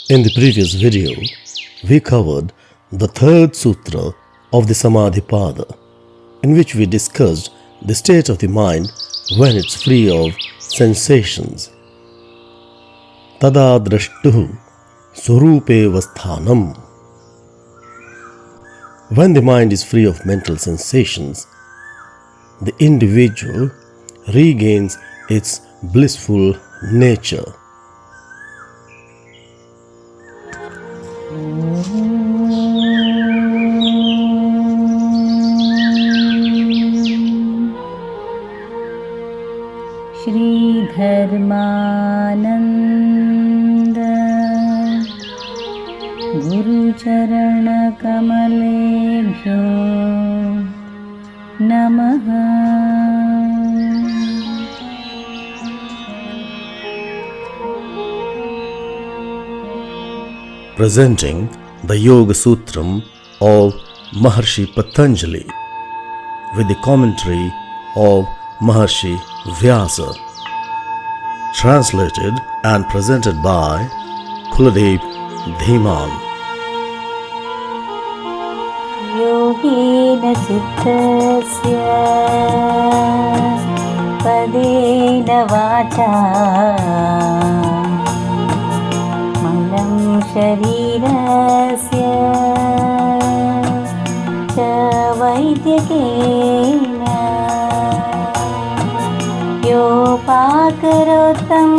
In the previous video, we covered the third sutra of the Samadhipada, in which we discussed the state of the mind when it's free of sensations. Tada drashtuhu surupe vasthanam. When the mind is free of mental sensations, the individual regains its blissful nature. Shri Dharmananda Guru Charana Kamalebhyo Namaha. Presenting the Yoga Sutram of Maharshi Patanjali with the commentary of Maharshi Vyasa, translated and presented by Kuladev Dhiman. Yogena Chittasya Padena Vacha Sharirasya cha vaidyakena yopakarotam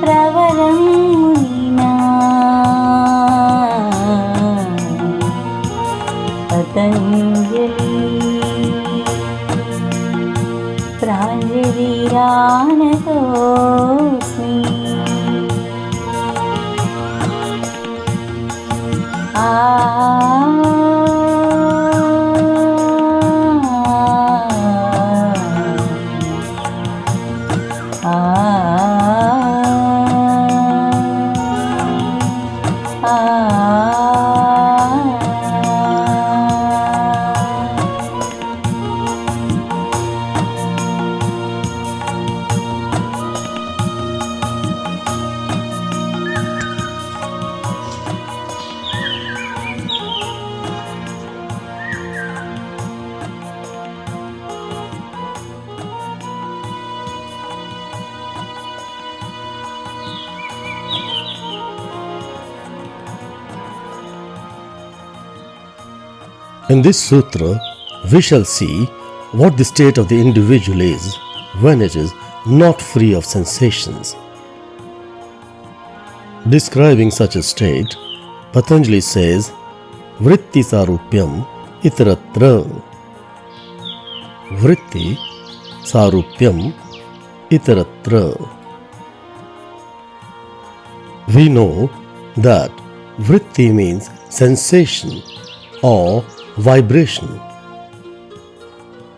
pravaram munina Patanjali pranjaliranatosmi. In this sutra, we shall see what the state of the individual is when it is not free of sensations. Describing such a state, Patanjali says, Vritti sarupyam itaratra. Vritti sarupyam itaratra. We know that vritti means sensation or vibration.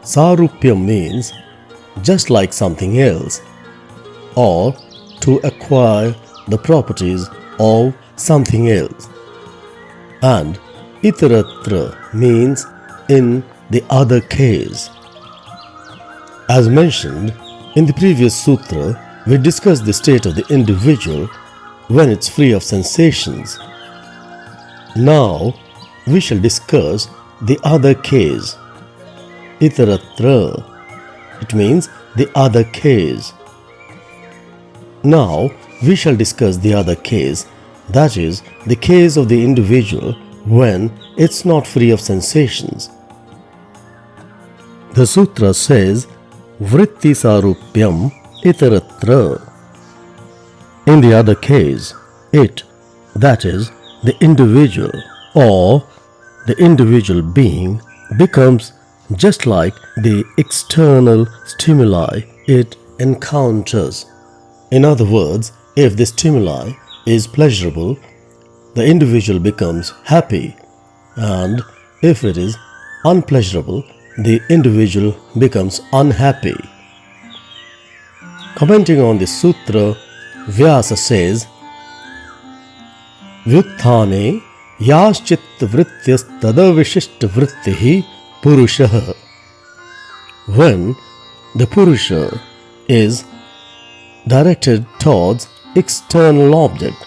Sarupyam means just like something else, or to acquire the properties of something else. And itaratra means in the other case. As mentioned in the previous sutra, we discussed the state of the individual when it's free of sensations. Now we shall discuss the other case. Itaratra. It means the other case. Now we shall discuss the other case, that is, the case of the individual when it's not free of sensations. The sutra says, Vritti sarupyam itaratra. In the other case, it, that is, the individual or the individual being, becomes just like the external stimuli it encounters. In other words, if the stimuli is pleasurable, the individual becomes happy, and if it is unpleasurable, the individual becomes unhappy. Commenting on the sutra, Vyasa says, Vyutthane yaschit vrityas tada vishishta vrittihi purushaha. When the Purusha is directed towards external object,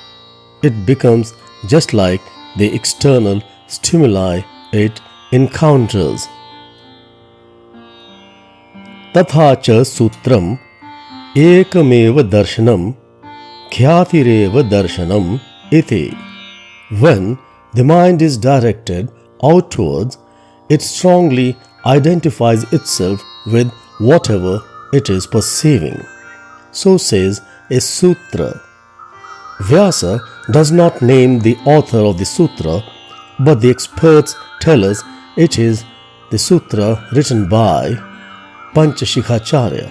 it becomes just like the external stimuli it encounters. तथा च सूत्रम एकमेव दर्शनम ख्यातिरेव दर्शनम iti. When the mind is directed outwards, it strongly identifies itself with whatever it is perceiving. So says a sutra. Vyasa does not name the author of the sutra, but the experts tell us it is the sutra written by Panchashikhacharya,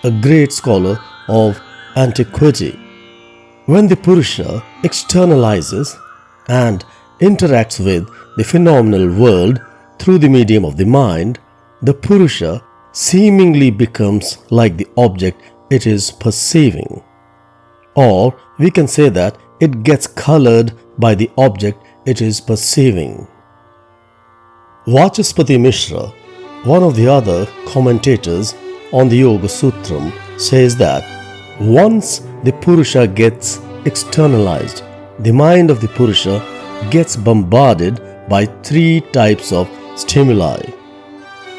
a great scholar of antiquity. When the Purusha externalizes and interacts with the phenomenal world through the medium of the mind, the Purusha seemingly becomes like the object it is perceiving. Or we can say that it gets colored by the object it is perceiving. Vachaspati Mishra, one of the other commentators on the Yoga Sutram, says that once the Purusha gets externalized, the mind of the Purusha gets bombarded by three types of stimuli.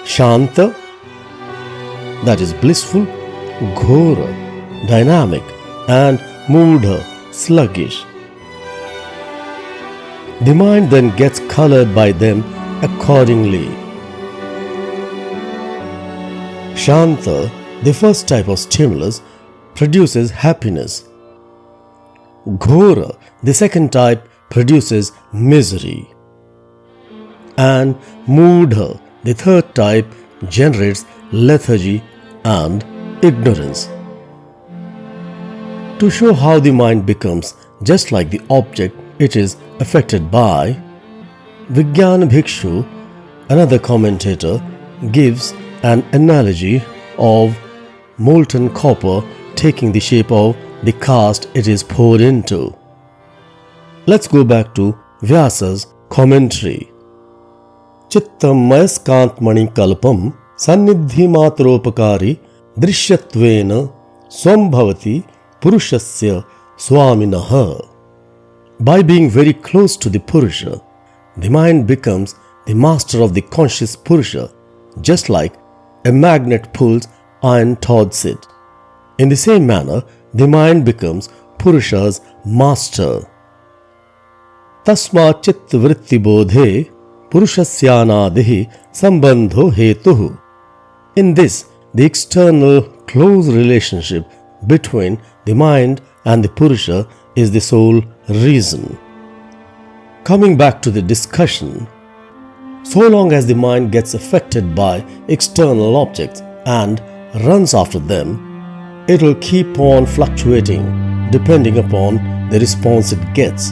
Shanta, that is blissful, Ghora, dynamic, and Mudha, sluggish. The mind then gets colored by them accordingly. Shanta, the first type of stimulus, produces happiness. Ghora, the second type, produces misery. And Mudha, the third type, generates lethargy and ignorance. To show how the mind becomes just like the object it is affected by, Vijnana Bhikshu, another commentator, gives an analogy of molten copper taking the shape of the caste it is poured into. Let's go back to Vyasa's commentary. Chittam mayaskantmani kalpam sannidhi matropakari drishyattvena swambhavati purushasya swaminaha. By being very close to the Purusha, the mind becomes the master of the conscious Purusha, just like a magnet pulls iron towards it. In the same manner, the mind becomes Purusha's master. Tasma chitta vritti bodhe purushasyanadihi sambandho hetuhu. In this, the external close relationship between the mind and the Purusha is the sole reason. Coming back to the discussion, so long as the mind gets affected by external objects and runs after them, it will keep on fluctuating depending upon the response it gets.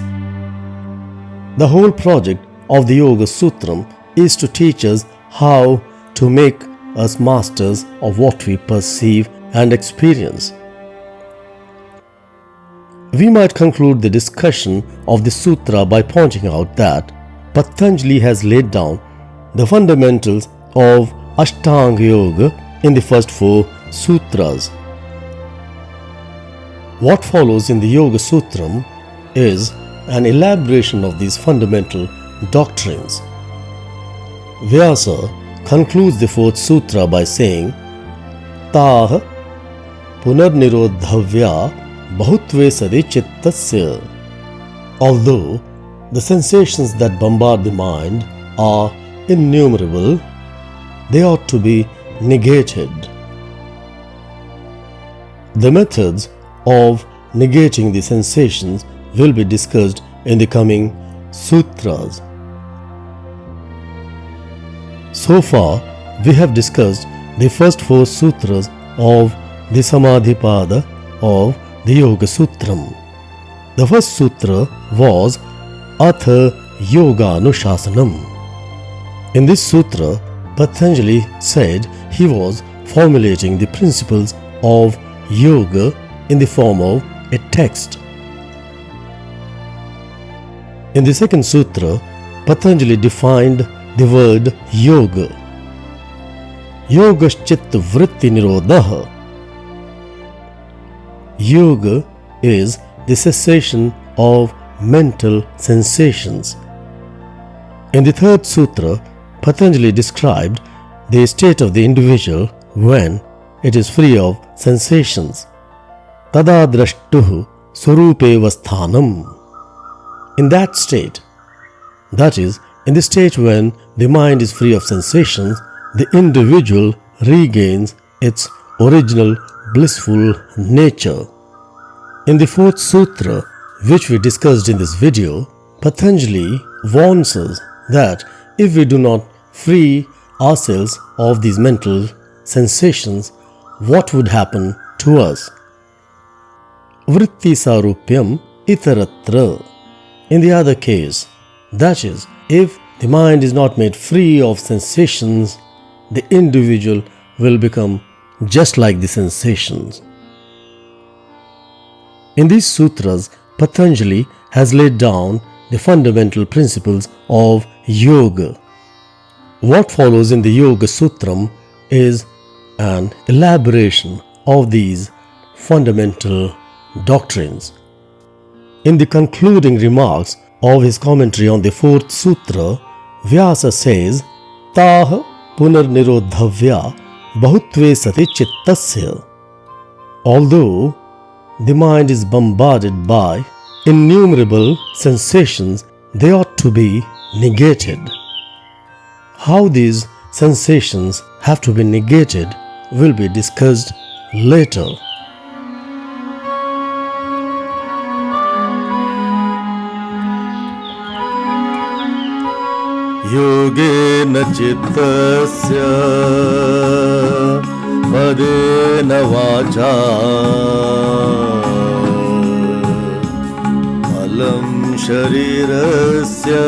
The whole project of the Yoga Sutram is to teach us how to make us masters of what we perceive and experience. We might conclude the discussion of the sutra by pointing out that Patanjali has laid down the fundamentals of Ashtanga Yoga in the first 4 sutras. What follows in the Yoga Sutram is an elaboration of these fundamental doctrines. Vyasa concludes the 4th sutra by saying, Taha punarnirodhavya bahutve sadi chittasya. Although the sensations that bombard the mind are innumerable, they ought to be negated. The methods of negating the sensations will be discussed in the coming sutras. So far, we have discussed the first 4 sutras of the Samadhipada of the Yoga Sutram. The first sutra was Atha Yoganuशासनम. In this sutra, Patanjali said he was formulating the principles of yoga in the form of a text. In the second sutra, Patanjali defined the word yoga. Yogaschit vritti nirodha. Yoga is the cessation of mental sensations. In the third sutra, Patanjali described the state of the individual when it is free of sensations. Tada drashtuhu surupeva sthanam. In that state, that is, in the state when the mind is free of sensations, the individual regains its original blissful nature. In the fourth sutra, which we discussed in this video, Patanjali warns us that if we do not free ourselves of these mental sensations, what would happen to us? Vritti sarupyam itaratra. In the other case, that is, if the mind is not made free of sensations, the individual will become just like the sensations. In these sutras, Patanjali has laid down the fundamental principles of yoga. What follows in the Yoga Sutram is an elaboration of these fundamental doctrines. In the concluding remarks of his commentary on the fourth sutra, Vyasa says, Taha punarnirodhavya bahutve sati chittasya. Although the mind is bombarded by innumerable sensations, they ought to be negated. How these sensations have to be negated will be discussed later. Yogena chittasya padena vacha alam sharirasya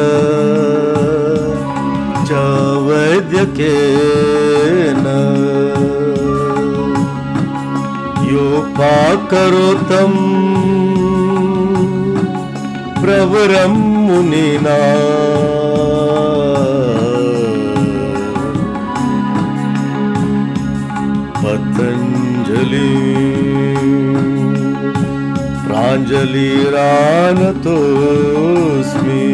cha vaidyakena yopakarotam pravaram munina Patanjali Pranjaliranatosmi